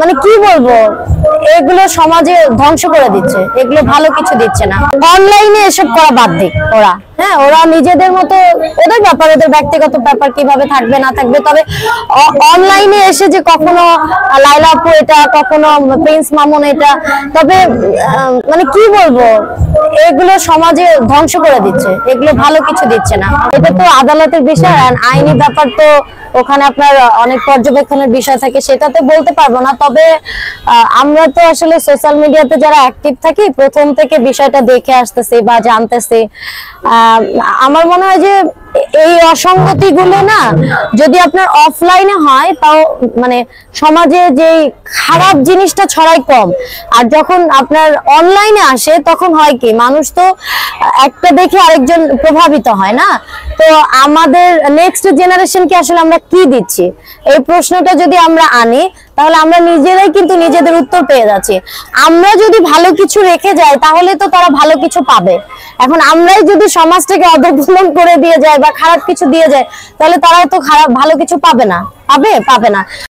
মানে কি বলবো, এগুলো সমাজে ধ্বংস করে দিচ্ছে, এগুলো ভালো কিছু দিচ্ছে না। অনলাইনে এসব করা বাদ দিক ওরা, হ্যাঁ ওরা নিজেদের মতো, ওদের ব্যাপার, ওদের ব্যক্তিগত ব্যাপার, কিভাবে থাকবে না থাকবে। তবে অনলাইনে এসে যে কখনো লাইলা আপু এটা, কখনো প্রিন্স মামুন এটা, তবে মানে কি বলবো, এগুলো সমাজে ধ্বংস করে দিচ্ছে, এগুলো ভালো কিছু দিচ্ছে না। এটা তো আদালতের বিষয়, আর আইনি ব্যাপার তো ওখানে আপনার অনেক পর্যবেক্ষণের বিষয় থাকে, সেটা তো বলতে পারবো না। তবে আমরা তো আসলে সোশ্যাল মিডিয়াতে যারা অ্যাক্টিভ থাকি, প্রথম থেকে বিষয়টা দেখে আসতেছি বা জানতেছি। আমার মনে হয় যে এই অসঙ্গতি গুলো না যদি আপনার অফলাইনে হয়, তাও মানে সমাজে যে খারাপ জিনিসটা ছড়ায় কম। আর যখন আপনার অনলাইনে আসে, তখন হয় কি, মানুষ তো একটা দেখে আরেকজন প্রভাবিত হয় না। তো আমাদের নেক্সট জেনারেশনকে আসলে আমরা কি দিচ্ছি, এই প্রশ্নটা যদি আমরা আনি, তাহলে আমরা নিজেরাই কিন্তু নিজেদের উত্তর পেয়ে যাচ্ছি। আমরা যদি ভালো কিছু রেখে যাই, তাহলে তো তারা ভালো কিছু পাবে। এখন আমরাই যদি সমাজটাকে অধঃপতন করে দিয়ে যাই বা খারাপ কিছু দিয়ে যায়, তাহলে তারাও তো ভালো কিছু পাবে না।